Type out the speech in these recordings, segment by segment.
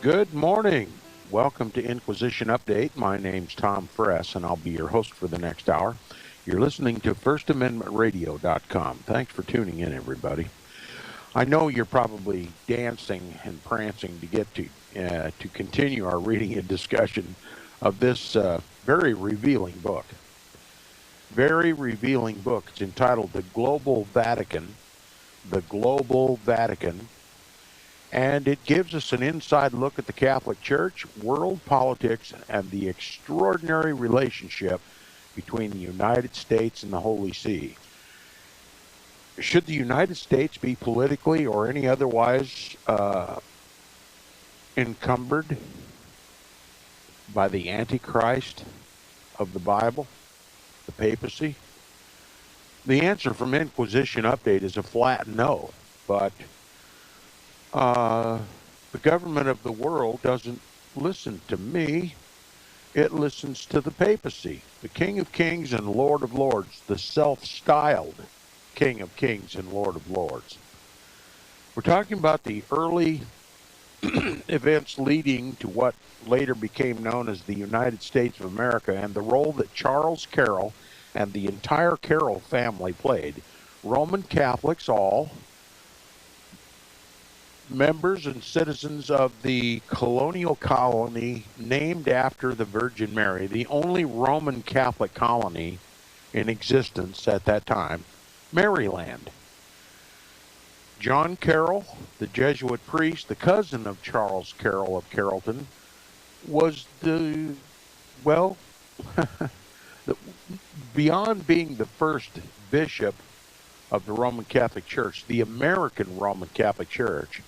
Good morning. Welcome to Inquisition Update. My name's Tom Fress, and I'll be your host for the next hour. You're listening to FirstAmendmentRadio.com. Thanks for tuning in, everybody. I know you're probably dancing and prancing to get to continue our reading and discussion of this very revealing book. Very revealing book. It's entitled The Global Vatican. The Global Vatican. And it gives us an inside look at the Catholic Church, world politics, and the extraordinary relationship between the United States and the Holy See. Should the United States be politically or any otherwise encumbered by the Antichrist of the Bible, the papacy? The answer from Inquisition Update is a flat no, but the government of the world doesn't listen to me. It listens to the papacy, the King of Kings and Lord of Lords, the self-styled King of Kings and Lord of Lords. We're talking about the early events leading to what later became known as the United States of America and the role that Charles Carroll and the entire Carroll family played. Roman Catholics all, members and citizens of the colonial colony named after the Virgin Mary, the only Roman Catholic colony in existence at that time, Maryland. John Carroll, the Jesuit priest, the cousin of Charles Carroll of Carrollton, was beyond being the first bishop of the Roman Catholic Church, the American Roman Catholic Church,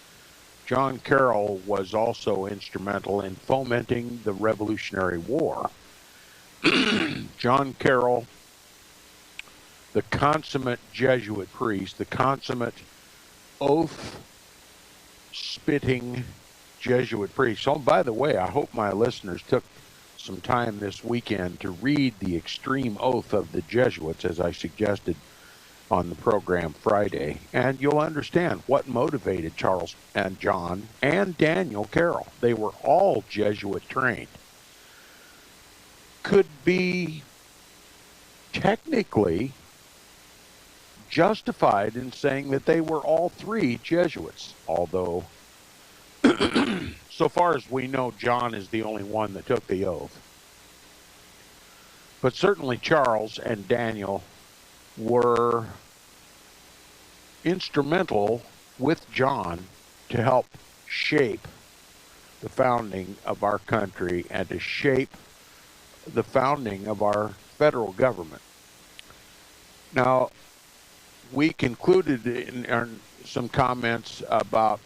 John Carroll was also instrumental in fomenting the Revolutionary War. John Carroll, the consummate Jesuit priest, the consummate oath-spitting Jesuit priest. Oh, by the way, I hope my listeners took some time this weekend to read the extreme oath of the Jesuits, as I suggested on the program Friday, and you'll understand what motivated Charles and John and Daniel Carroll. They were all Jesuit trained. Could be technically justified in saying that they were all three Jesuits, although so far as we know, John is the only one that took the oath. But certainly Charles and Daniel were instrumental with John to help shape the founding of our country and to shape the founding of our federal government. Now, we concluded in some comments about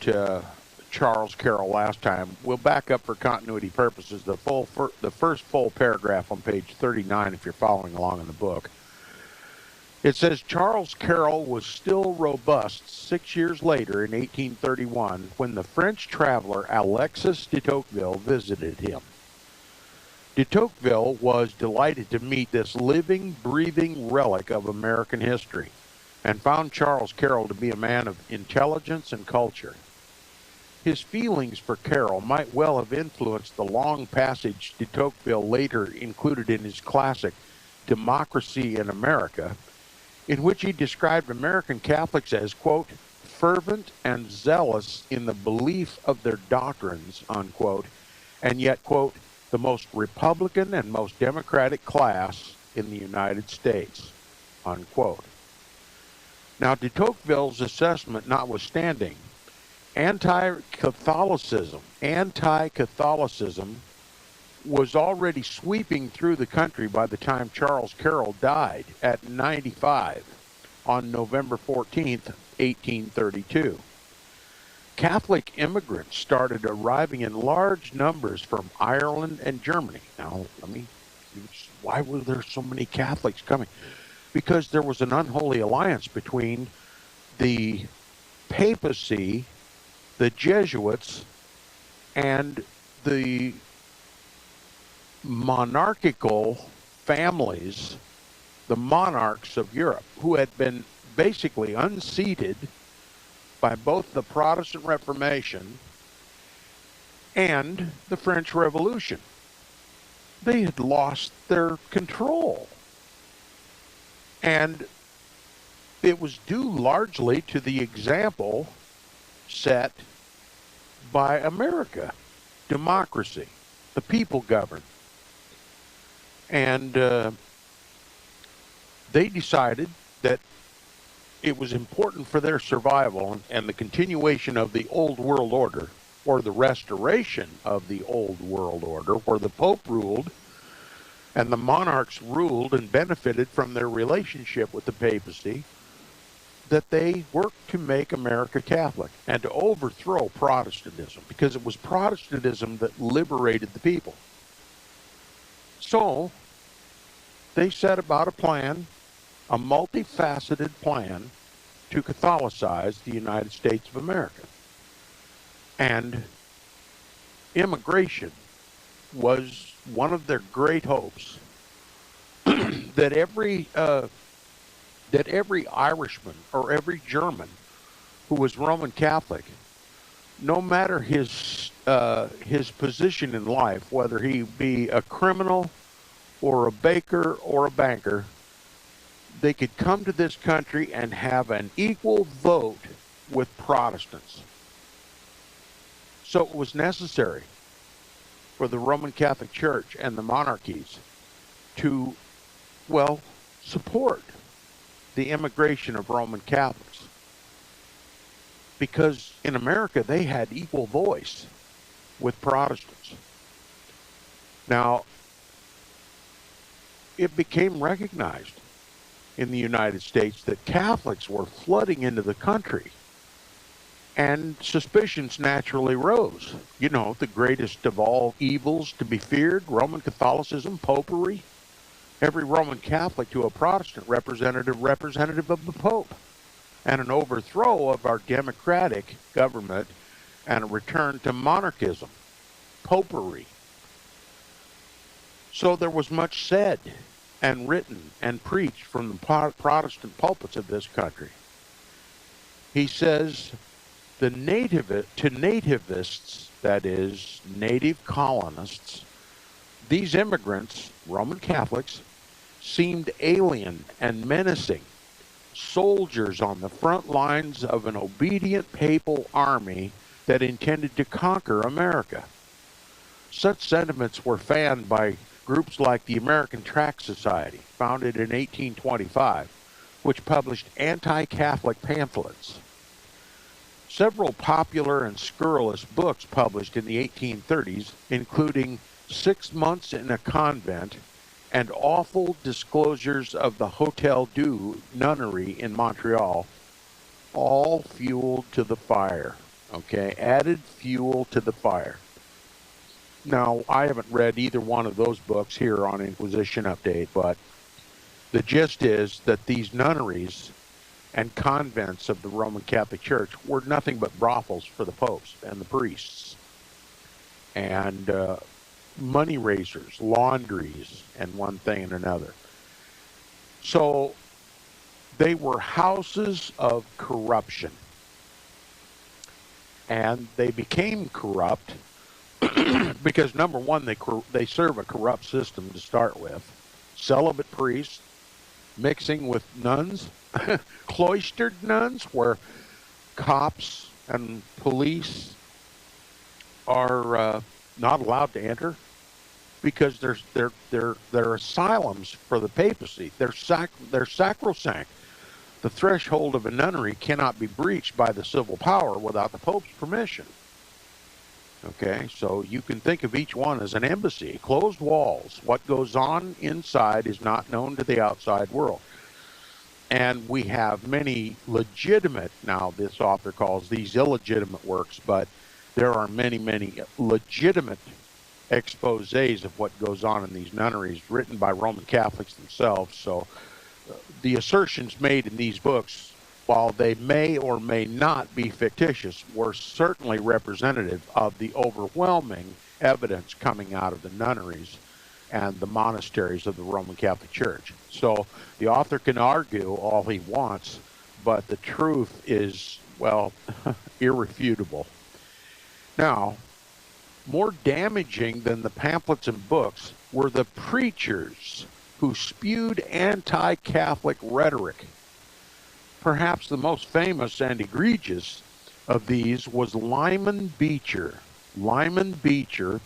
Charles Carroll last time. We'll back up for continuity purposes. The first full paragraph on page 39, if you're following along in the book. It says, Charles Carroll was still robust 6 years later in 1831 when the French traveler Alexis de Tocqueville visited him. De Tocqueville was delighted to meet this living, breathing relic of American history and found Charles Carroll to be a man of intelligence and culture. His feelings for Carroll might well have influenced the long passage de Tocqueville later included in his classic Democracy in America, in which he described American Catholics as, quote, fervent and zealous in the belief of their doctrines, unquote, and yet, quote, the most Republican and most democratic class in the United States, unquote. Now, de Tocqueville's assessment notwithstanding, anti-Catholicism was already sweeping through the country by the time Charles Carroll died at 95 on November 14th, 1832. Catholic immigrants started arriving in large numbers from Ireland and Germany. Now, why were there so many Catholics coming? Because there was an unholy alliance between the papacy, the Jesuits, and the monarchical families, the monarchs of Europe, who had been basically unseated by both the Protestant Reformation and the French Revolution. They had lost their control. And it was due largely to the example set by America. Democracy. The people govern. And they decided that it was important for their survival and the continuation of the old world order, or the restoration of the old world order, where the Pope ruled and the monarchs ruled and benefited from their relationship with the papacy, that they worked to make America Catholic and to overthrow Protestantism, because it was Protestantism that liberated the people. So they set about a plan, a multifaceted plan, to Catholicize the United States of America. And immigration was one of their great hopes. that every Irishman or every German who was Roman Catholic, no matter his position in life, whether he be a criminal or a baker or a banker, they could come to this country and have an equal vote with Protestants. So it was necessary for the Roman Catholic Church and the monarchies to, well, support the immigration of Roman Catholics. Because in America, they had equal voice with Protestants. Now, it became recognized in the United States that Catholics were flooding into the country, and suspicions naturally rose. You know, the greatest of all evils to be feared, Roman Catholicism, popery. Every Roman Catholic to a Protestant representative of the Pope, and an overthrow of our democratic government and a return to monarchism, popery. So there was much said and written and preached from the Protestant pulpits of this country. He says, to nativists, that is, native colonists, these immigrants, Roman Catholics, seemed alien and menacing, soldiers on the front lines of an obedient papal army that intended to conquer America. Such sentiments were fanned by groups like the American Tract Society, founded in 1825, which published anti-Catholic pamphlets. Several popular and scurrilous books published in the 1830s, including 6 Months in a Convent and Awful Disclosures of the Hotel Dieu Nunnery in Montreal, all fueled to the fire, okay? Added fuel to the fire. Now, I haven't read either one of those books here on Inquisition Update, but the gist is that these nunneries and convents of the Roman Catholic Church were nothing but brothels for the popes and the priests, and money raisers, laundries, and one thing and another. So they were houses of corruption, and they became corrupt because, number one, they serve a corrupt system to start with. Celibate priests mixing with nuns, cloistered nuns, where cops and police are not allowed to enter because they're asylums for the papacy. They're sacrosanct. The threshold of a nunnery cannot be breached by the civil power without the Pope's permission. Okay, so you can think of each one as an embassy, closed walls. What goes on inside is not known to the outside world. And we have many legitimate, now this author calls these illegitimate works, but there are many, many legitimate exposés of what goes on in these nunneries written by Roman Catholics themselves. So the assertions made in these books, while they may or may not be fictitious, were certainly representative of the overwhelming evidence coming out of the nunneries and the monasteries of the Roman Catholic Church. So the author can argue all he wants, but the truth is, well, irrefutable. Now, more damaging than the pamphlets and books were the preachers who spewed anti-Catholic rhetoric. Perhaps the most famous and egregious of these was Lyman Beecher. Lyman Beecher,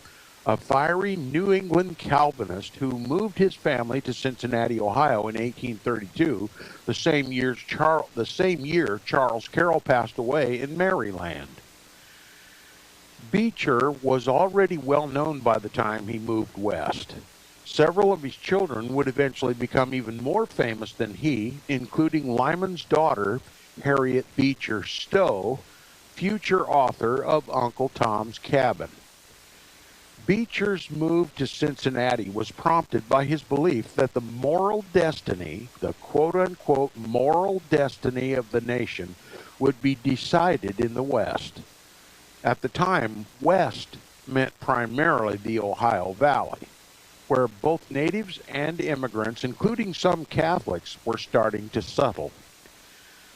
a fiery New England Calvinist who moved his family to Cincinnati, Ohio in 1832, the same year Charles Carroll passed away in Maryland. Beecher was already well known by the time he moved west. Several of his children would eventually become even more famous than he, including Lyman's daughter, Harriet Beecher Stowe, future author of Uncle Tom's Cabin. Beecher's move to Cincinnati was prompted by his belief that the moral destiny, the quote-unquote moral destiny of the nation, would be decided in the West. At the time, West meant primarily the Ohio Valley, where both natives and immigrants, including some Catholics, were starting to settle.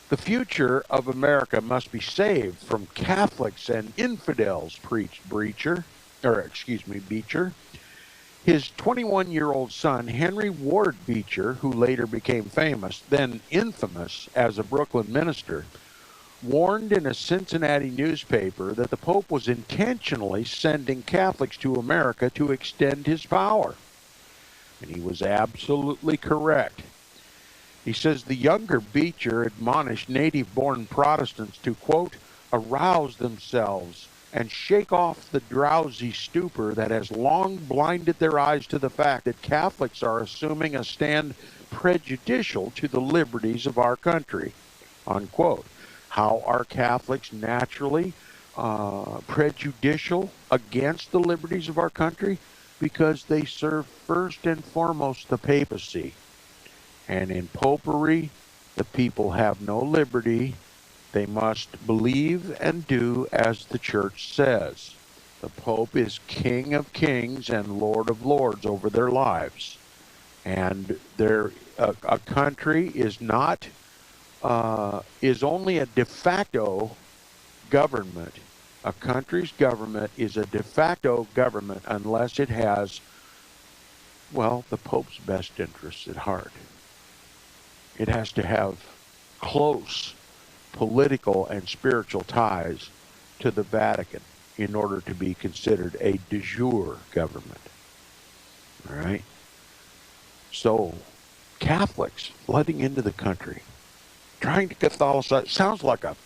The future of America must be saved from Catholics and infidels, preached Beecher. His 21-year-old son, Henry Ward Beecher, who later became famous, then infamous as a Brooklyn minister, warned in a Cincinnati newspaper that the Pope was intentionally sending Catholics to America to extend his power. And he was absolutely correct. He says the younger Beecher admonished native-born Protestants to, quote, arouse themselves and shake off the drowsy stupor that has long blinded their eyes to the fact that Catholics are assuming a stand prejudicial to the liberties of our country, unquote. How are Catholics naturally prejudicial against the liberties of our country? Because they serve first and foremost the papacy. And in popery, the people have no liberty. They must believe and do as the church says. The Pope is King of Kings and Lord of Lords over their lives. And a country is not is only a de facto government. A country's government is a de facto government unless it has, well, the Pope's best interests at heart. It has to have close political and spiritual ties to the Vatican in order to be considered a de jure government. All right? So, Catholics flooding into the country, trying to Catholicize, sounds like a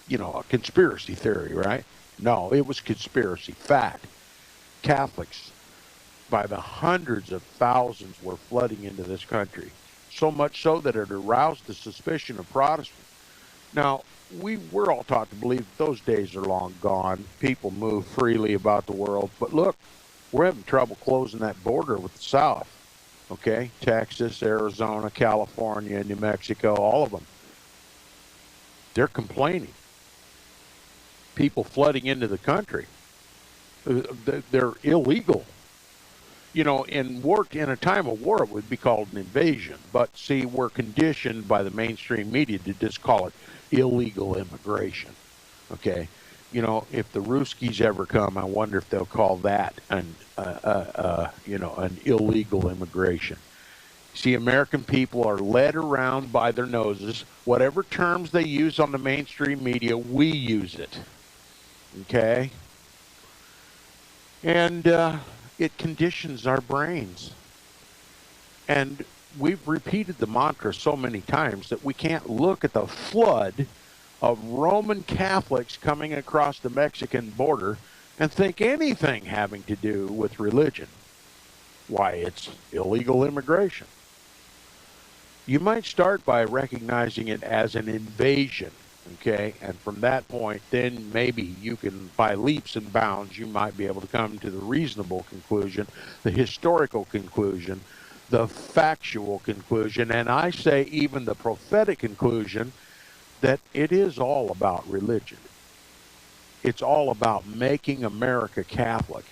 conspiracy theory, right? No, it was conspiracy. Fact. Catholics, by the hundreds of thousands, were flooding into this country. So much so that it aroused the suspicion of Protestants. Now, we're all taught to believe that those days are long gone. People move freely about the world. But look, we're having trouble closing that border with the South. Okay? Texas, Arizona, California, New Mexico, all of them. They're complaining. People flooding into the country. They're illegal. In a time of war, it would be called an invasion. But see, we're conditioned by the mainstream media to just call it illegal immigration. Okay, if the Ruskies ever come, I wonder if they'll call that an illegal immigration. See, American people are led around by their noses. Whatever terms they use on the mainstream media, we use it. Okay, and it conditions our brains. And we've repeated the mantra so many times that we can't look at the flood of Roman Catholics coming across the Mexican border and think anything having to do with religion. Why, it's illegal immigration. You might start by recognizing it as an invasion, okay? And from that point, then maybe you can, by leaps and bounds, you might be able to come to the reasonable conclusion, the historical conclusion, the factual conclusion, and I say even the prophetic conclusion that it is all about religion. It's all about making America Catholic.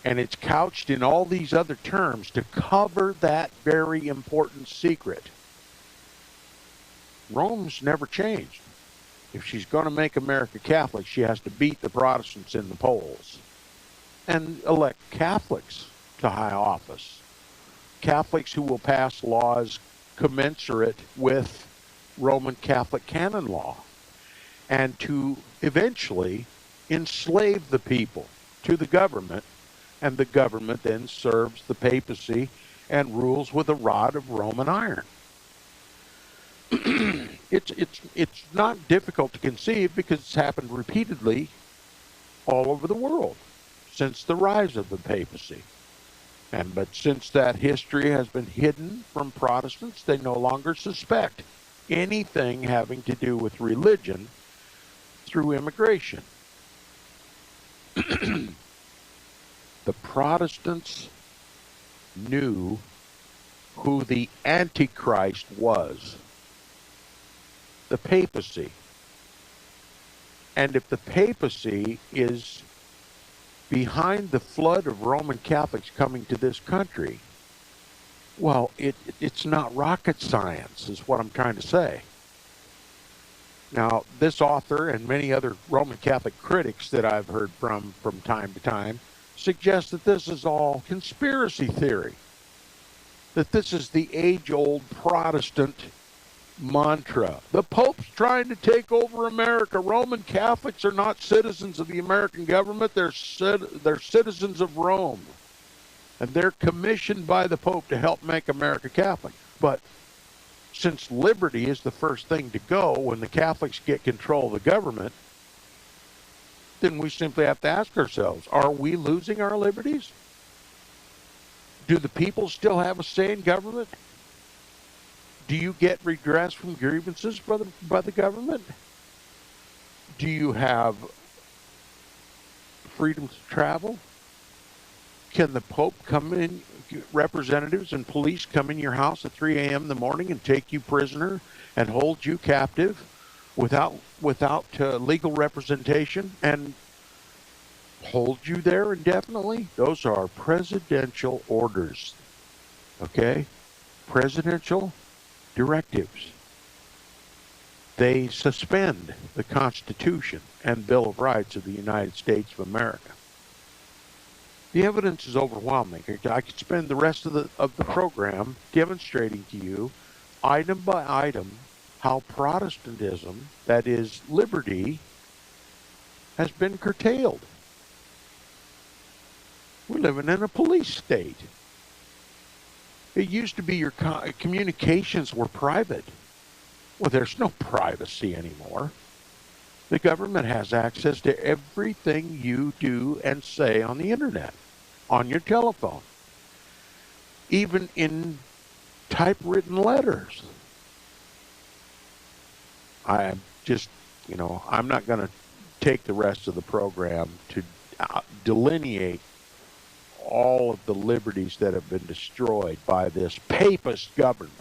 And it's couched in all these other terms to cover that very important secret. Rome's never changed. If she's going to make America Catholic, she has to beat the Protestants in the polls and elect Catholics to high office. Catholics who will pass laws commensurate with Roman Catholic canon law, and to eventually enslave the people to the government, and the government then serves the papacy and rules with a rod of Roman iron. It's not difficult to conceive because it's happened repeatedly all over the world since the rise of the papacy. But since that history has been hidden from Protestants, they no longer suspect anything having to do with religion through immigration. The Protestants knew who the Antichrist was, the papacy. And if the papacy is behind the flood of Roman Catholics coming to this country, well, it's not rocket science, is what I'm trying to say. Now, this author and many other Roman Catholic critics that I've heard from time to time suggest that this is all conspiracy theory, that this is the age-old Protestant mantra. The Pope's trying to take over America. Roman Catholics are not citizens of the American government. They're citizens of Rome. And they're commissioned by the Pope to help make America Catholic. But since liberty is the first thing to go when the Catholics get control of the government, then we simply have to ask ourselves, are we losing our liberties? Do the people still have a say in government? Do you get redress from grievances by the government? Do you have freedom to travel? Can the Pope come in, representatives and police come in your house at 3 a.m. in the morning and take you prisoner and hold you captive without legal representation and hold you there indefinitely? Those are presidential orders, okay? Presidential directives. They suspend the Constitution and Bill of Rights of the United States of America. The evidence is overwhelming. I could spend the rest of the program demonstrating to you, item by item, how Protestantism, that is liberty, has been curtailed. We're living in a police state. It used to be your communications were private. Well, there's no privacy anymore. The government has access to everything you do and say on the internet, on your telephone, even in typewritten letters. I just, I'm not going to take the rest of the program to delineate all of the liberties that have been destroyed by this papist government.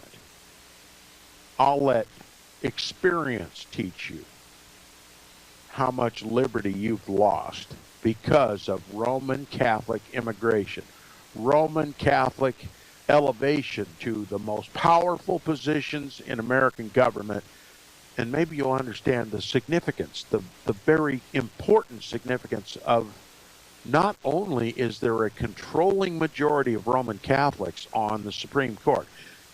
I'll let experience teach you how much liberty you've lost because of Roman Catholic immigration, Roman Catholic elevation to the most powerful positions in American government. And maybe you'll understand the significance, the very important significance of not only is there a controlling majority of Roman Catholics on the Supreme Court,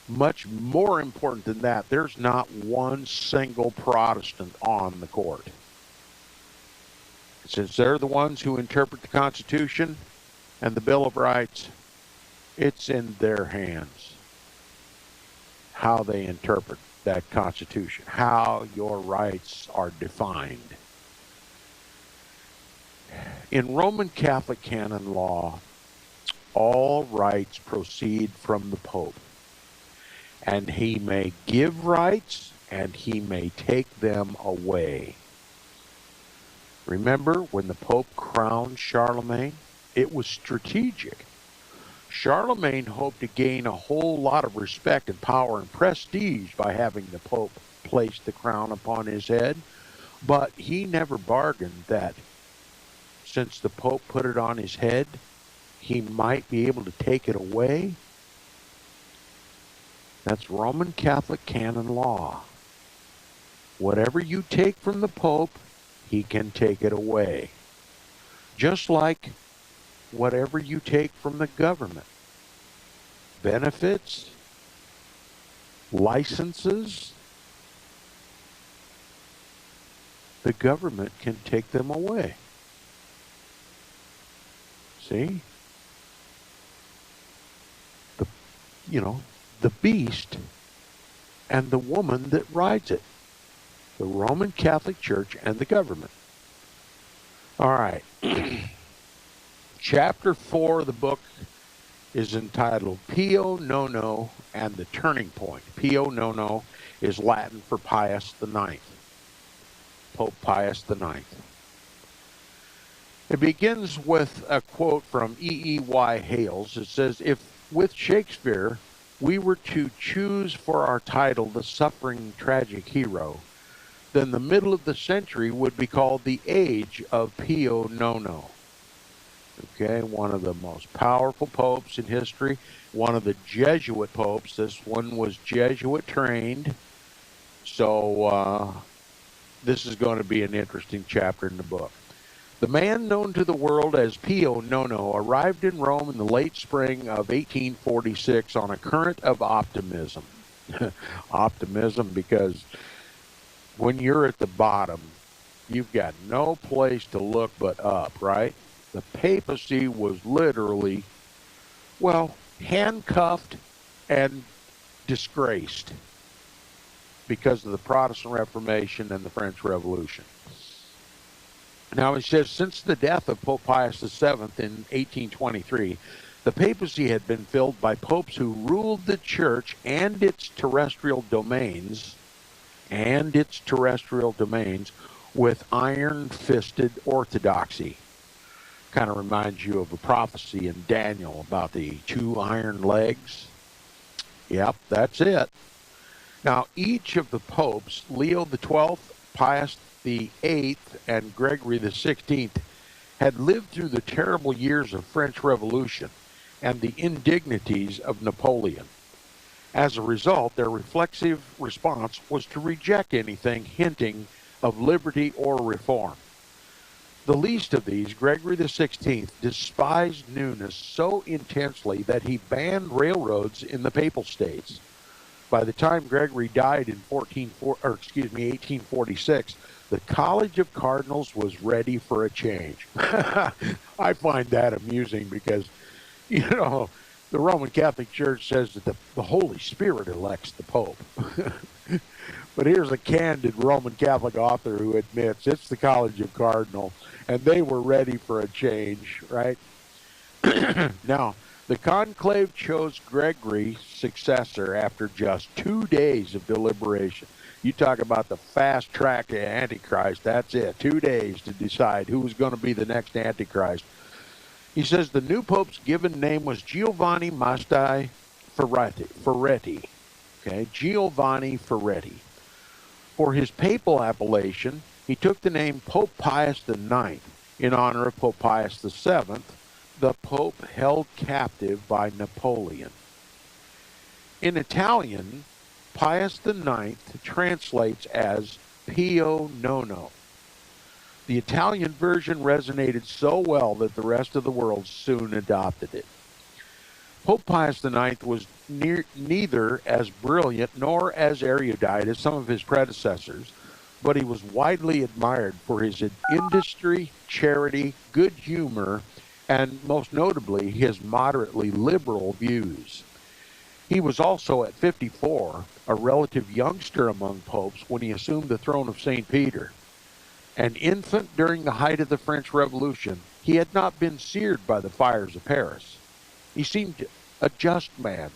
much more important than that, there's not one single Protestant on the court. Since they're the ones who interpret the Constitution and the Bill of Rights, it's in their hands how they interpret that Constitution, how your rights are defined. In Roman Catholic canon law, all rights proceed from the Pope. and he may give rights, and he may take them away. Remember when the Pope crowned Charlemagne? It was strategic. Charlemagne hoped to gain a whole lot of respect and power and prestige by having the Pope place the crown upon his head, but he never bargained that since the Pope put it on his head, he might be able to take it away. That's Roman Catholic canon law. Whatever you take from the Pope, he can take it away. Just like whatever you take from the government. Benefits, licenses, the government can take them away. See? The beast and the woman that rides it. The Roman Catholic Church and the government. All right. Chapter 4 of the book is entitled Pio Nono and the Turning Point. Pio Nono is Latin for Pius IX. Pope Pius IX. It begins with a quote from E.E.Y. Hales. It says, if with Shakespeare we were to choose for our title the suffering tragic hero, then the middle of the century would be called the age of Pio Nono. Okay, one of the most powerful popes in history, one of the Jesuit popes. This one was Jesuit trained. So this is going to be an interesting chapter in the book. The man known to the world as Pio Nono arrived in Rome in the late spring of 1846 on a current of optimism. Optimism, because when you're at the bottom, you've got no place to look but up, right? The papacy was literally, well, handcuffed and disgraced because of the Protestant Reformation and the French Revolution. Now, he says, since the death of Pope Pius VII in 1823, the papacy had been filled by popes who ruled the church and its terrestrial domains, with iron-fisted orthodoxy. Kind of reminds you of a prophecy in Daniel about the 2 iron legs. Yep, that's it. Now, each of the popes, Leo XII, Pius VIII, and Gregory XVI, had lived through the terrible years of French Revolution and the indignities of Napoleon. As a result, their reflexive response was to reject anything hinting of liberty or reform. The least of these, Gregory XVI, despised newness so intensely that he banned railroads in the Papal States. By the time Gregory died in 1846, the College of Cardinals was ready for a change. I find that amusing because, the Roman Catholic Church says that the Holy Spirit elects the Pope. But here's a candid Roman Catholic author who admits it's the College of Cardinals, and they were ready for a change, right? Now, the conclave chose Gregory's successor after just 2 days of deliberation. You talk about the fast track to Antichrist, that's it. 2 days to decide who was going to be the next Antichrist. He says the new pope's given name was Giovanni Battista Ferretti. Okay, Giovanni Ferretti. For his papal appellation, he took the name Pope Pius IX in honor of Pope Pius VII, the Pope held captive by Napoleon. In Italian, Pius IX translates as Pio Nono. The Italian version resonated so well that the rest of the world soon adopted it. Pope Pius IX was neither as brilliant nor as erudite as some of his predecessors, but he was widely admired for his industry, charity, good humor, and most notably his moderately liberal views. He was also, at 54, a relative youngster among popes when he assumed the throne of St. Peter. An infant during the height of the French Revolution, he had not been seared by the fires of Paris. He seemed a just man,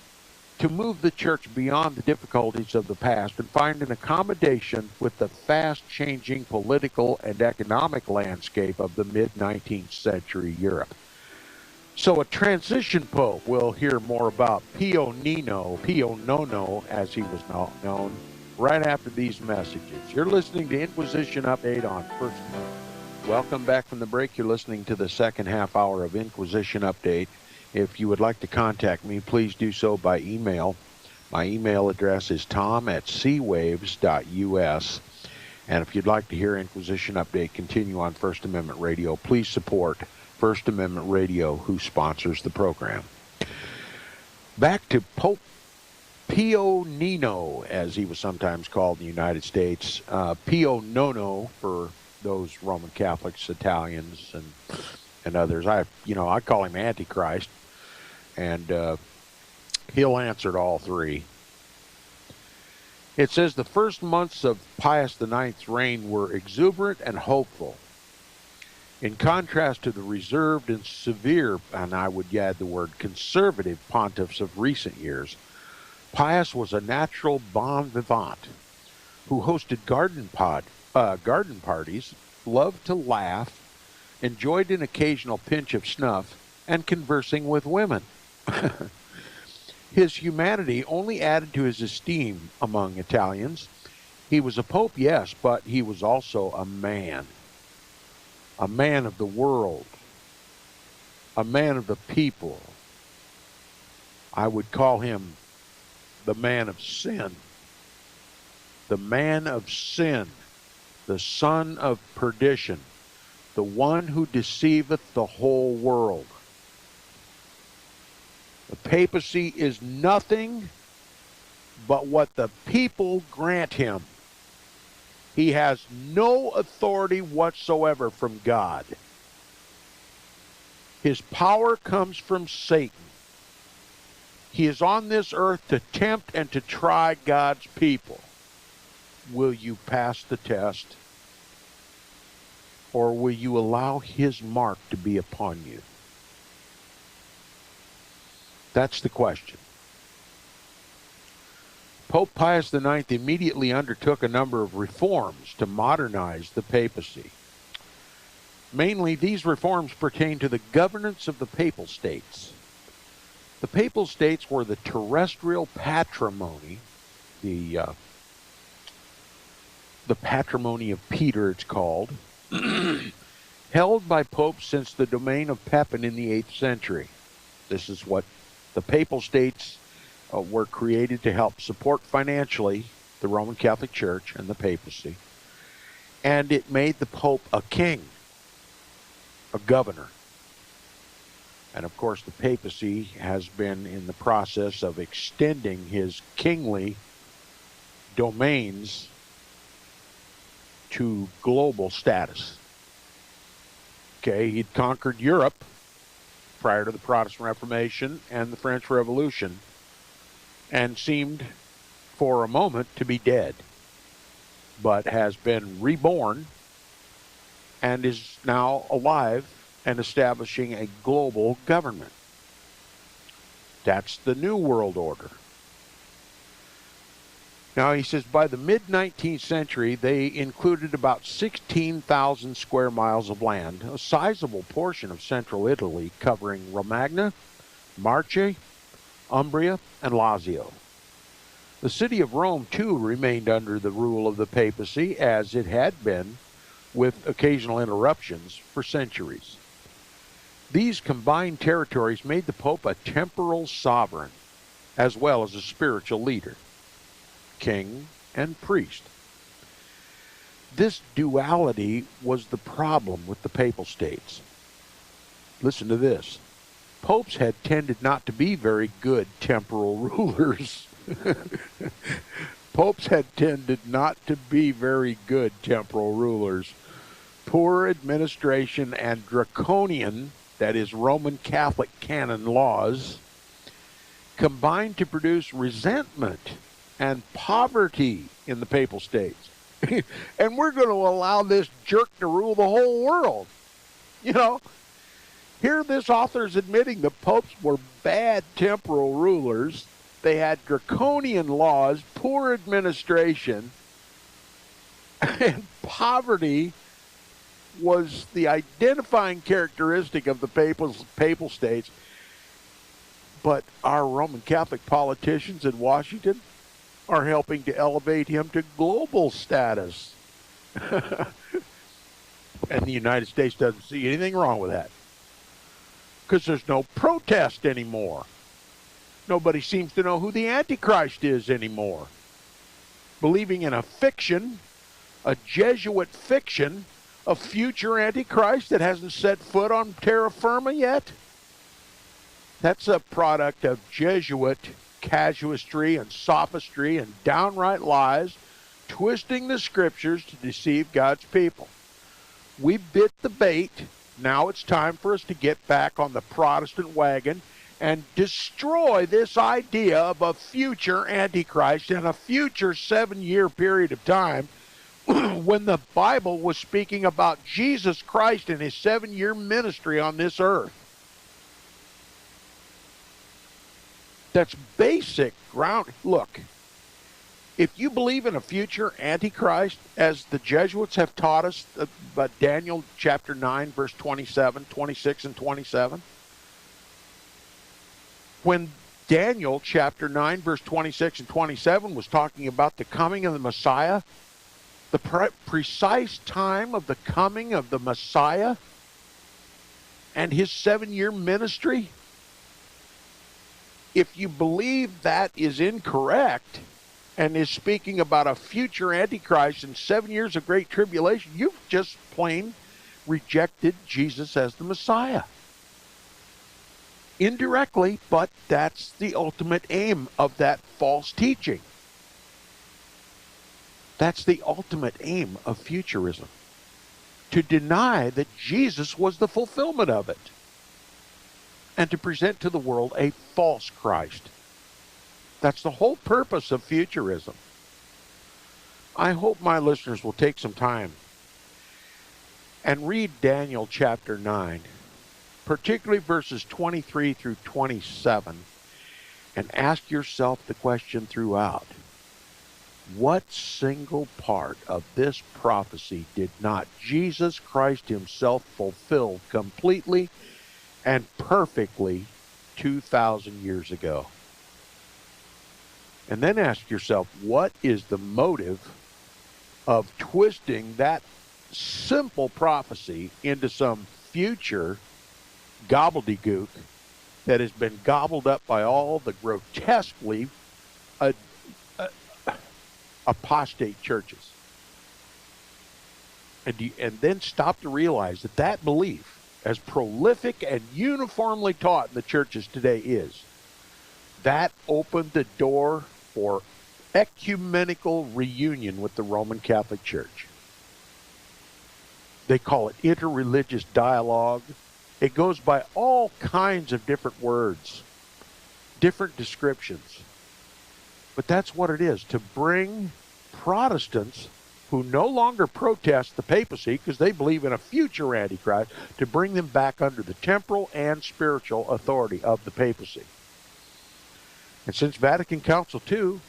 to move the church beyond the difficulties of the past and find an accommodation with the fast-changing political and economic landscape of the mid-19th century Europe. So a transition pope, we'll hear more about Pio Nono, as he was known, right after these messages. You're listening to Inquisition Update on First Amendment. Welcome back from the break. You're listening to the second half hour of Inquisition Update. If you would like to contact me, please do so by email. My email address is tom@seawaves.us. And if you'd like to hear Inquisition Update continue on First Amendment Radio, please support First Amendment Radio, who sponsors the program. Back to Pope Pio Nino, as he was sometimes called in the United States. Pio Nono for those Roman Catholics, Italians, and others. I call him Antichrist, and he'll answer to all three. It says the first months of Pius IX's reign were exuberant and hopeful. In contrast to the reserved and severe, and I would add the word conservative, pontiffs of recent years, Pius was a natural bon vivant who hosted garden parties, loved to laugh, enjoyed an occasional pinch of snuff, and conversing with women. His humanity only added to his esteem among Italians. He was a pope, yes, but he was also a man of the world, a man of the people. I would call him the man of sin, the man of sin, the son of perdition, the one who deceiveth the whole world. The papacy is nothing but what the people grant him. He has no authority whatsoever from God. His power comes from Satan. He is on this earth to tempt and to try God's people. Will you pass the test? Or will you allow his mark to be upon you? That's the question. Pope Pius IX immediately undertook a number of reforms to modernize the papacy. Mainly, these reforms pertain to the governance of the papal states. The papal states were the terrestrial patrimony, the patrimony of Peter, it's called, held by popes since the domain of Pepin in the 8th century. This is what the papal states were created to help support financially the Roman Catholic Church and the papacy. And it made the Pope a king, a governor. And of course, the papacy has been in the process of extending his kingly domains to global status. Okay, he'd conquered Europe prior to the Protestant Reformation and the French Revolution, and seemed for a moment to be dead, but has been reborn and is now alive and establishing a global government. That's the New World Order. Now, he says by the mid-19th century, they included about 16,000 square miles of land, a sizable portion of central Italy, covering Romagna, Marche, Umbria, and Lazio. The city of Rome, too, remained under the rule of the papacy, as it had been, with occasional interruptions, for centuries. These combined territories made the Pope a temporal sovereign, as well as a spiritual leader, king and priest. This duality was the problem with the papal states. Listen to this. Popes had tended not to be very good temporal rulers. Popes had tended not to be very good temporal rulers. Poor administration and draconian, that is Roman Catholic canon laws, combined to produce resentment and poverty in the papal states. And we're going to allow this jerk to rule the whole world. You know, here this author is admitting the popes were bad temporal rulers, They had draconian laws, poor administration, and poverty was the identifying characteristic of the papal states. But our Roman Catholic politicians in Washington are helping to elevate him to global status. And the United States doesn't see anything wrong with that, because there's no protest anymore. Nobody seems to know who the Antichrist is anymore. Believing in a fiction, a Jesuit fiction, a future Antichrist that hasn't set foot on terra firma yet. That's a product of Jesuit casuistry and sophistry and downright lies, twisting the scriptures to deceive God's people. We bit the bait. Now it's time for us to get back on the Protestant wagon and destroy this idea of a future Antichrist and a future 7-year period of time when the Bible was speaking about Jesus Christ and his 7-year ministry on this earth. That's basic ground. Look, if you believe in a future Antichrist, as the Jesuits have taught us, about Daniel chapter 9, verse 27, 26, and 27, when Daniel chapter 9, verse 26 and 27 was talking about the coming of the Messiah, the precise time of the coming of the Messiah and his 7-year ministry, if you believe that is incorrect and is speaking about a future Antichrist and 7 years of great tribulation, you've just plain rejected Jesus as the Messiah. Indirectly, but that's the ultimate aim of that false teaching. That's the ultimate aim of futurism. To deny that Jesus was the fulfillment of it. And to present to the world a false Christ. That's the whole purpose of futurism. I hope my listeners will take some time and read Daniel chapter 9, particularly verses 23 through 27, and ask yourself the question throughout: what single part of this prophecy did not Jesus Christ himself fulfill completely and perfectly 2,000 years ago? And then ask yourself, what is the motive of twisting that simple prophecy into some future gobbledygook that has been gobbled up by all the grotesquely apostate churches? And then stop to realize that that belief, as prolific and uniformly taught in the churches today is, that opened the door for ecumenical reunion with the Roman Catholic Church. They call it interreligious dialogue. It goes by all kinds of different words, different descriptions. But that's what it is, to bring Protestants who no longer protest the papacy because they believe in a future Antichrist, to bring them back under the temporal and spiritual authority of the papacy. And since Vatican Council II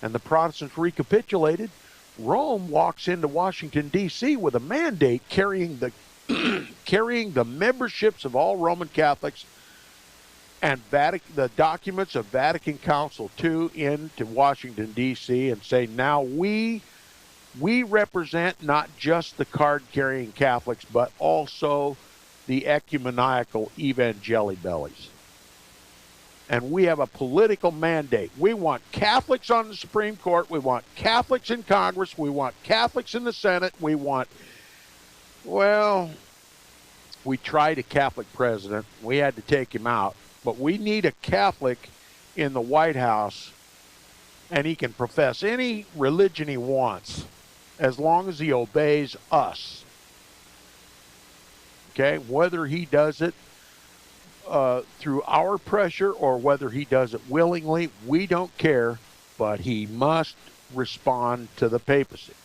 and the Protestants recapitulated, Rome walks into Washington, D.C. with a mandate carrying the memberships of all Roman Catholics and the documents of Vatican Council II into Washington, D.C. and say, now we represent not just the card-carrying Catholics, but also the ecumenical evangelibellies. And we have a political mandate. We want Catholics on the Supreme Court. We want Catholics in Congress. We want Catholics in the Senate. We want, well, we tried a Catholic president. We had to take him out. But we need a Catholic in the White House, and he can profess any religion he wants as long as he obeys us. Okay? Whether he does it through our pressure or whether he does it willingly, we don't care, but he must respond to the papacy.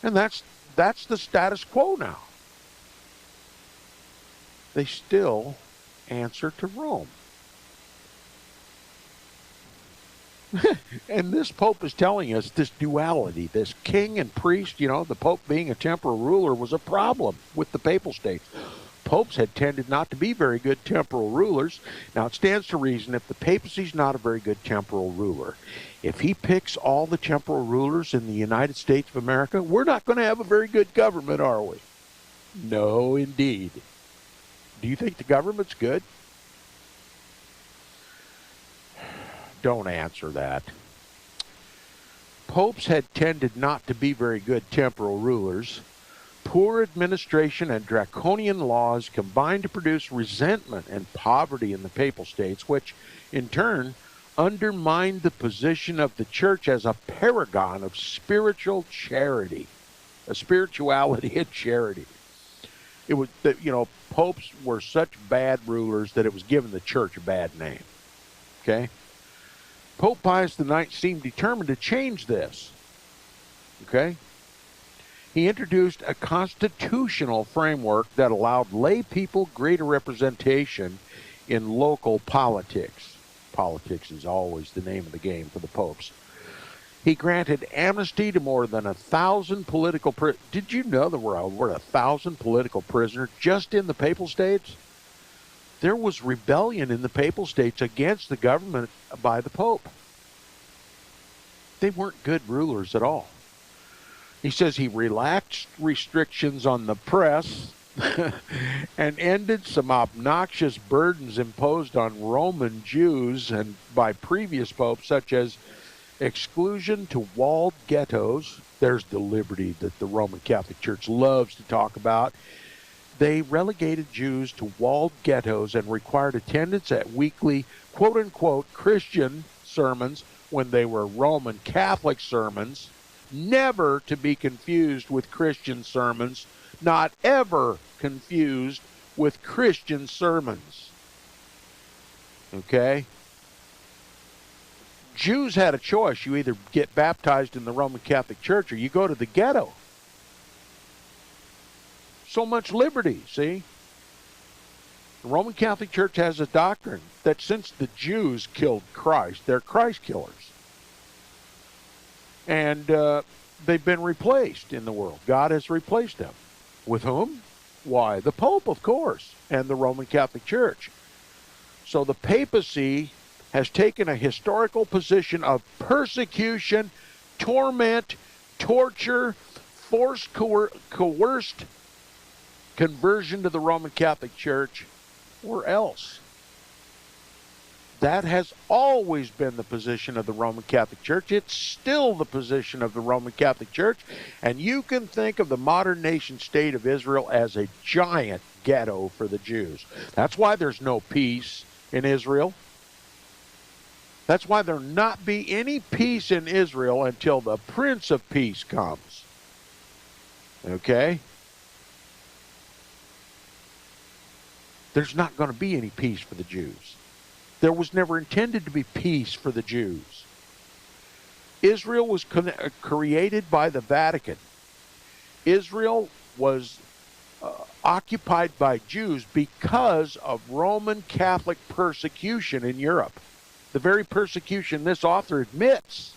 And that's the status quo now. They still answer to Rome. And this Pope is telling us this duality, this king and priest, the Pope being a temporal ruler was a problem with the papal states. Popes had tended not to be very good temporal rulers. Now, it stands to reason if the papacy's not a very good temporal ruler, if he picks all the temporal rulers in the United States of America, we're not going to have a very good government, are we? No, indeed. Do you think the government's good? Don't answer that. Popes had tended not to be very good temporal rulers. Poor administration and draconian laws combined to produce resentment and poverty in the papal states, which, in turn, undermined the position of the church as a paragon of spiritual charity, a spirituality and charity. It was that, popes were such bad rulers that it was giving the church a bad name. Okay? Pope Pius IX seemed determined to change this. Okay? He introduced a constitutional framework that allowed lay people greater representation in local politics. Politics is always the name of the game for the popes. He granted amnesty to more than 1,000 political prisoners. Did you know there were over 1,000 political prisoners just in the papal states? There was rebellion in the papal states against the government by the Pope. They weren't good rulers at all. He says he relaxed restrictions on the press and ended some obnoxious burdens imposed on Roman Jews and by previous popes, such as exclusion to walled ghettos. There's the liberty that the Roman Catholic Church loves to talk about. They relegated Jews to walled ghettos and required attendance at weekly, quote-unquote, Christian sermons when they were Roman Catholic sermons, never to be confused with Christian sermons, not ever confused with Christian sermons. Okay? Jews had a choice. You either get baptized in the Roman Catholic Church or you go to the ghetto. So much liberty, see? The Roman Catholic Church has a doctrine that since the Jews killed Christ, they're Christ killers. And they've been replaced in the world. God has replaced them. With whom? Why, the Pope, of course, and the Roman Catholic Church. So the papacy has taken a historical position of persecution, torment, torture, forced, coerced conversion to the Roman Catholic Church, or else. That has always been the position of the Roman Catholic Church. It's still the position of the Roman Catholic Church. And you can think of the modern nation state of Israel as a giant ghetto for the Jews. That's why there's no peace in Israel. That's why there'll not be any peace in Israel until the Prince of Peace comes. Okay? There's not going to be any peace for the Jews. There was never intended to be peace for the Jews. Israel was created by the Vatican. Israel was occupied by Jews because of Roman Catholic persecution in Europe. The very persecution this author admits.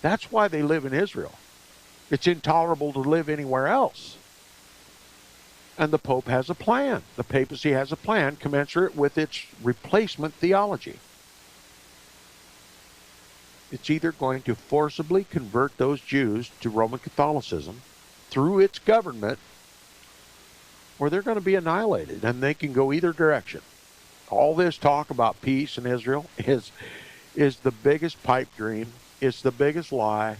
That's why they live in Israel. It's intolerable to live anywhere else. And the Pope has a plan. The papacy has a plan commensurate with its replacement theology. It's either going to forcibly convert those Jews to Roman Catholicism through its government, or they're going to be annihilated, and they can go either direction. All this talk about peace in Israel is the biggest pipe dream. It's the biggest lie,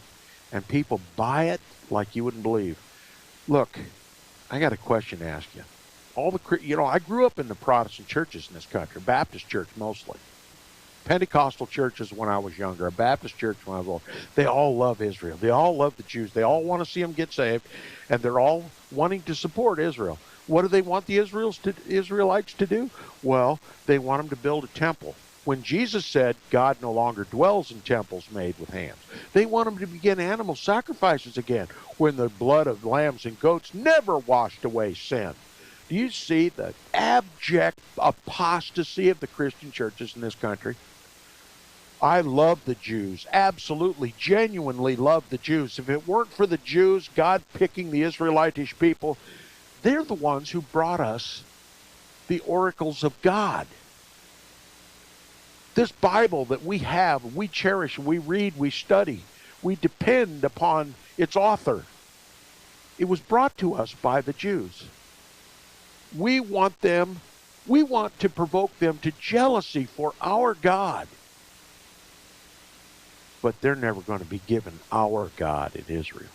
and people buy it like you wouldn't believe. Look, I got a question to ask you. I grew up in the Protestant churches in this country, Baptist church mostly. Pentecostal churches when I was younger, a Baptist church when I was older. They all love Israel. They all love the Jews. They all want to see them get saved, and they're all wanting to support Israel. What do they want the Israelites to do? Well, they want them to build a temple. When Jesus said God no longer dwells in temples made with hands, they want them to begin animal sacrifices again when the blood of lambs and goats never washed away sin. Do you see the abject apostasy of the Christian churches in this country? I love the Jews, absolutely, genuinely love the Jews. If it weren't for the Jews, God picking the Israelitish people, they're the ones who brought us the oracles of God. This Bible that we have, we cherish, we read, we study, we depend upon its author. It was brought to us by the Jews. We want to provoke them to jealousy for our God. But they're never going to be given our God in Israel.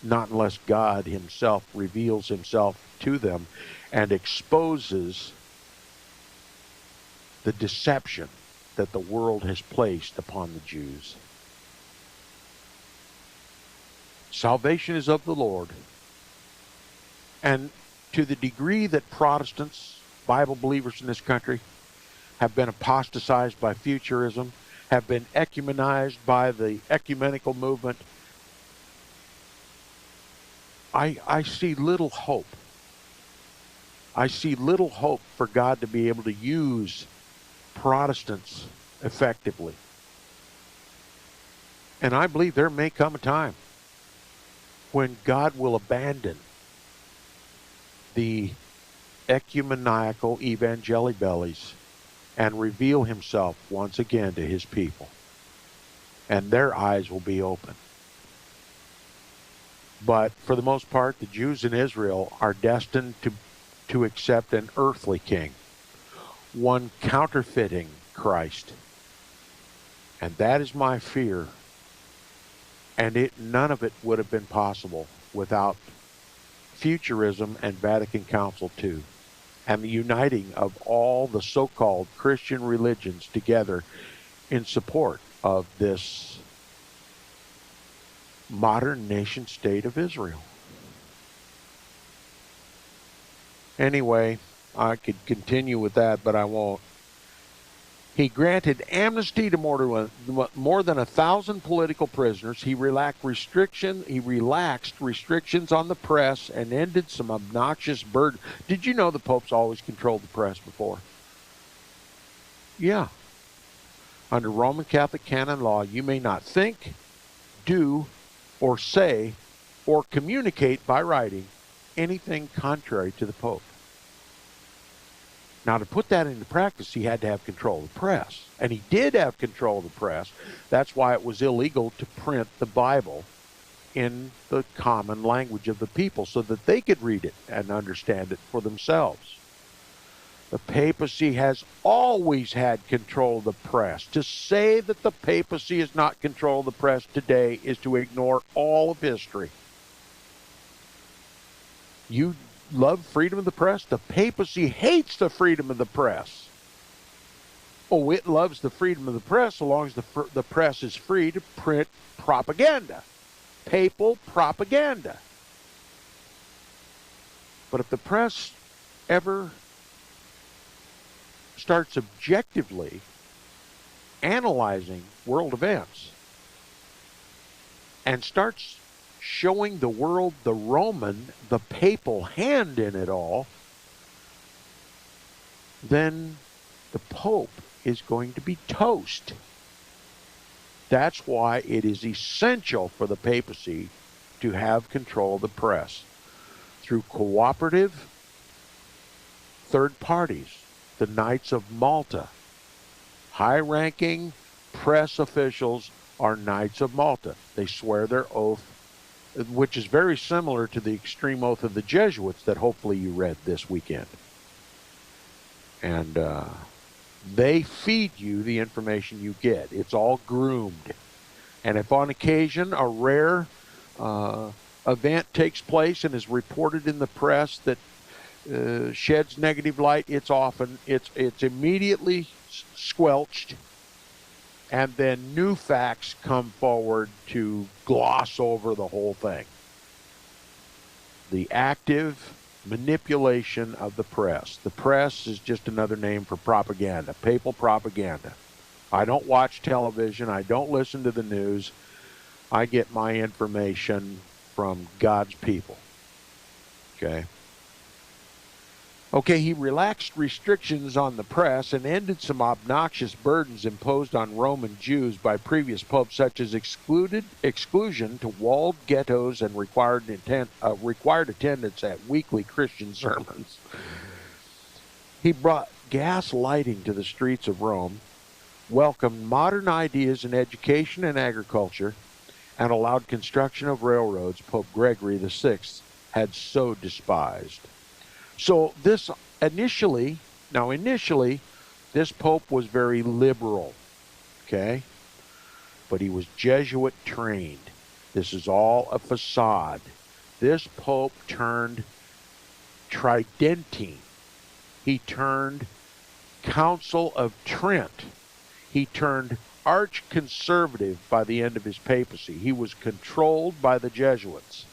Not unless God himself reveals himself to them and exposes the deception that the world has placed upon the Jews. Salvation is of the Lord. And to the degree that Protestants, Bible believers in this country, have been apostatized by futurism, have been ecumenized by the ecumenical movement, I see little hope. I see little hope for God to be able to use Protestants effectively. And I believe there may come a time when God will abandon the ecumenical evangelibellies and reveal himself once again to his people. And their eyes will be open. But for the most part, the Jews in Israel are destined to accept an earthly king, one counterfeiting Christ. And that is my fear. And none of it would have been possible without futurism and Vatican Council II, and the uniting of all the so-called Christian religions together in support of this modern nation state of Israel. Anyway, I could continue with that, but I won't. He granted amnesty to more than 1,000 political prisoners. He relaxed restrictions on the press and ended some obnoxious burden. Did you know the Pope's always controlled the press before? Yeah. Under Roman Catholic canon law, you may not think, do, or say, or communicate by writing anything contrary to the Pope. Now, to put that into practice, he had to have control of the press. And he did have control of the press. That's why it was illegal to print the Bible in the common language of the people so that they could read it and understand it for themselves. The papacy has always had control of the press. To say that the papacy is not control of the press today is to ignore all of history. You love freedom of the press? The papacy hates the freedom of the press. Oh, it loves the freedom of the press so long as the press is free to print propaganda. Papal propaganda. But if the press ever starts objectively analyzing world events and starts showing the world the Roman, the papal hand in it all, then the Pope is going to be toast. That's why it is essential for the papacy to have control of the press through cooperative third parties, the Knights of Malta. High-ranking press officials are Knights of Malta. They swear their oath, which is very similar to the extreme oath of the Jesuits that hopefully you read this weekend. And they feed you the information you get. It's all groomed. And if on occasion a rare event takes place and is reported in the press that sheds negative light, it's immediately squelched, and then new facts come forward to gloss over the whole thing. The active manipulation of the press. The press is just another name for propaganda, papal propaganda. I don't watch television. I don't listen to the news. I get my information from God's people. Okay? Okay, he relaxed restrictions on the press and ended some obnoxious burdens imposed on Roman Jews by previous popes, such as exclusion to walled ghettos and required attendance at weekly Christian sermons. He brought gas lighting to the streets of Rome, welcomed modern ideas in education and agriculture, and allowed construction of railroads Pope Gregory VI had so despised. So this initially, this pope was very liberal, okay? But he was Jesuit trained. This is all a facade. This pope turned Tridentine. He turned Council of Trent. He turned arch-conservative by the end of his papacy. He was controlled by the Jesuits,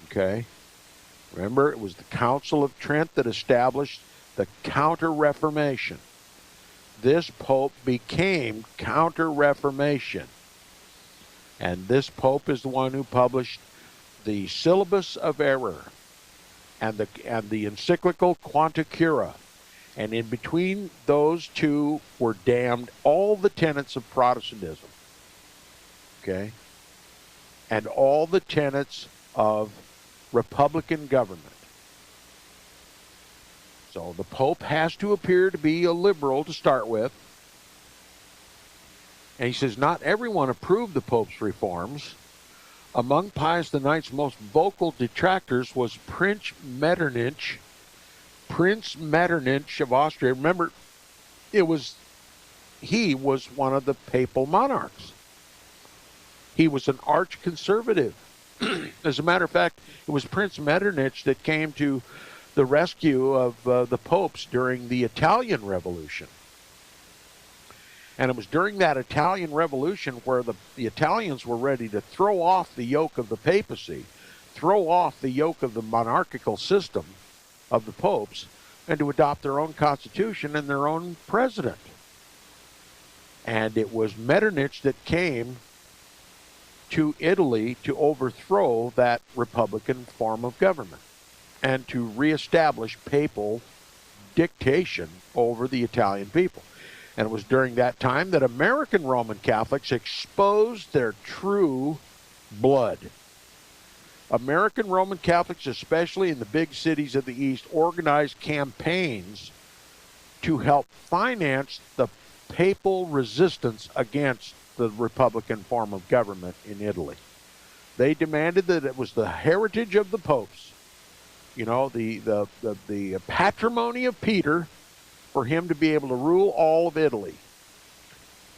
okay? Remember, it was the Council of Trent that established the Counter-Reformation. This pope became Counter-Reformation. And this pope is the one who published the Syllabus of Error and the encyclical Quanta Cura. And in between those two were damned all the tenets of Protestantism. Okay? And all the tenets of Republican government. So the Pope has to appear to be a liberal to start with. And he says, not everyone approved the Pope's reforms. Among Pius IX's most vocal detractors was Prince Metternich of Austria. Remember, he was one of the papal monarchs. He was an arch-conservative. As a matter of fact, it was Prince Metternich that came to the rescue of the popes during the Italian Revolution. And it was during that Italian Revolution where the Italians were ready to throw off the yoke of the papacy, throw off the yoke of the monarchical system of the popes, and to adopt their own constitution and their own president. And it was Metternich that came to Italy to overthrow that republican form of government and to reestablish papal dictation over the Italian people. And it was during that time that American Roman Catholics exposed their true blood. American Roman Catholics, especially in the big cities of the East, organized campaigns to help finance the papal resistance against the republican form of government in Italy. They demanded that it was the heritage of the popes, you know, the patrimony of Peter, for him to be able to rule all of Italy.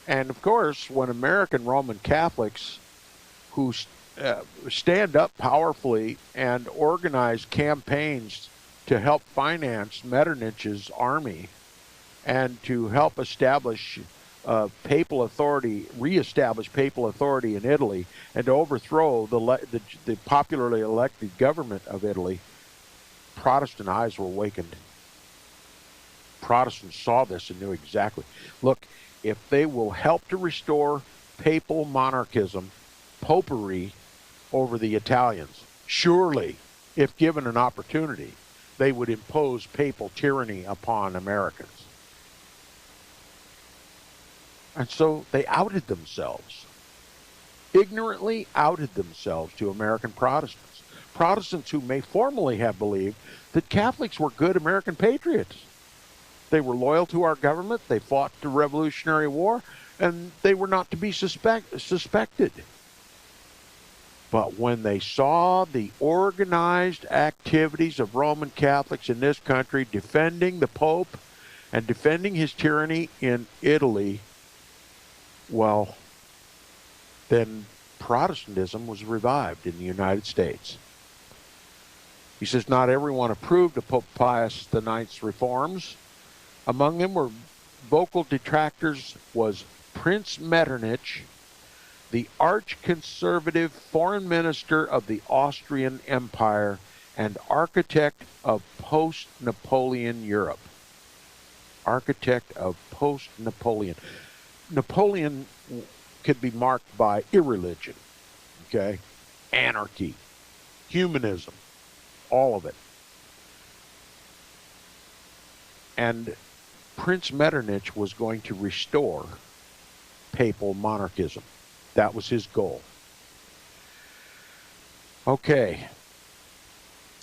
And of course, when American Roman Catholics who stand up powerfully and organize campaigns to help finance Metternich's army and to help establish papal authority, reestablish papal authority in Italy, and to overthrow the popularly elected government of Italy, Protestant eyes were awakened. Protestants saw this and knew exactly. Look, if they will help to restore papal monarchism, popery over the Italians, surely, if given an opportunity, they would impose papal tyranny upon Americans. And so they outed themselves, ignorantly outed themselves to American Protestants. Protestants who may formally have believed that Catholics were good American patriots. They were loyal to our government, they fought the Revolutionary War, and they were not to be suspected. But when they saw the organized activities of Roman Catholics in this country defending the Pope and defending his tyranny in Italy, well, then Protestantism was revived in the United States. He says, not everyone approved of Pope Pius IX's reforms. Among them were vocal detractors was Prince Metternich, the arch-conservative foreign minister of the Austrian Empire and architect of post-Napoleon Europe. Architect of post-Napoleon. Napoleon could be marked by irreligion, okay? Anarchy, humanism, all of it. And Prince Metternich was going to restore papal monarchism. That was his goal. Okay.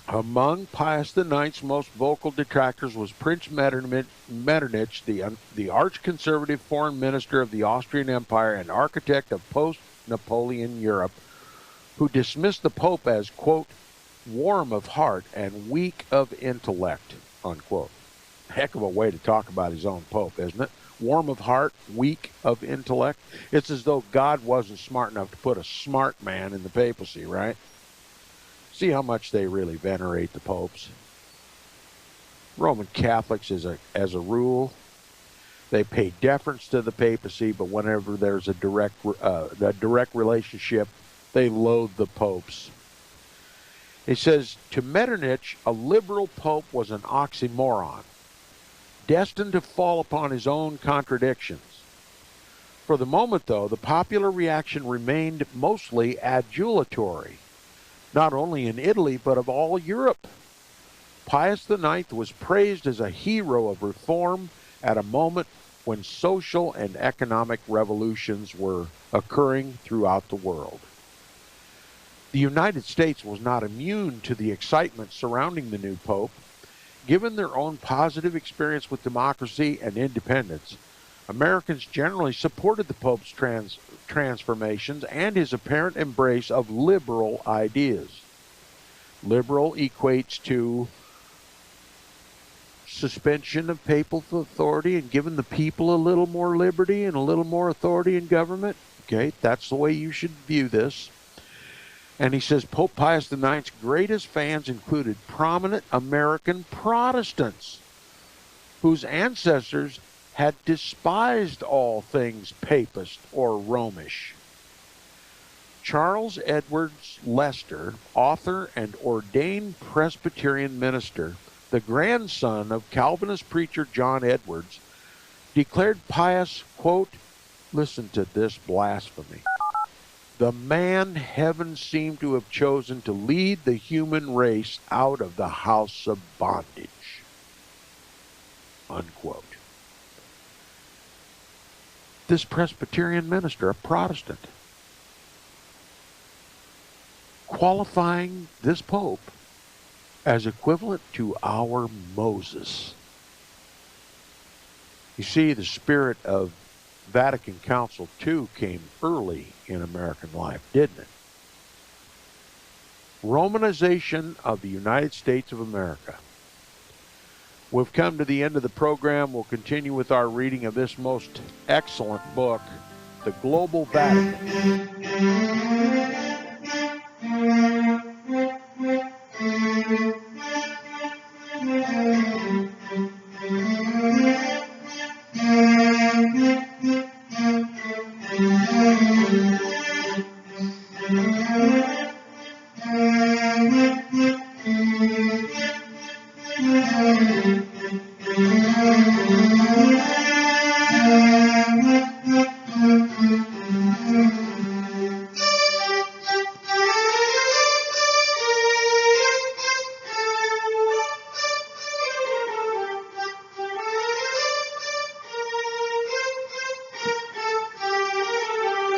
Among Pius IX's most vocal detractors was Prince Metternich, the arch-conservative foreign minister of the Austrian Empire and architect of post-Napoleon Europe, who dismissed the Pope as, quote, warm of heart and weak of intellect, unquote. Heck of a way to talk about his own Pope, isn't it? Warm of heart, weak of intellect. It's as though God wasn't smart enough to put a smart man in the papacy, right? See how much they really venerate the popes. Roman Catholics, as a rule, they pay deference to the papacy, but whenever there's a direct relationship, they loathe the popes. It says, to Metternich, a liberal pope was an oxymoron, destined to fall upon his own contradictions. For the moment, though, the popular reaction remained mostly adulatory, not only in Italy, but of all Europe. Pius IX was praised as a hero of reform at a moment when social and economic revolutions were occurring throughout the world. The United States was not immune to the excitement surrounding the new pope. Given their own positive experience with democracy and independence, Americans generally supported the Pope's transformations and his apparent embrace of liberal ideas. Liberal equates to suspension of papal authority and giving the people a little more liberty and a little more authority in government. Okay, that's the way you should view this. And he says Pope Pius IX's greatest fans included prominent American Protestants whose ancestors had despised all things papist or Romish. Charles Edwards Lester, author and ordained Presbyterian minister, the grandson of Calvinist preacher John Edwards, declared Pius, quote, listen to this blasphemy, the man heaven seemed to have chosen to lead the human race out of the house of bondage, unquote. This Presbyterian minister, a Protestant, qualifying this Pope as equivalent to our Moses. You see, the spirit of Vatican Council II came early in American life, didn't it? Romanization of the United States of America. We've come to the end of the program. We'll continue with our reading of this most excellent book, The Global Vatican.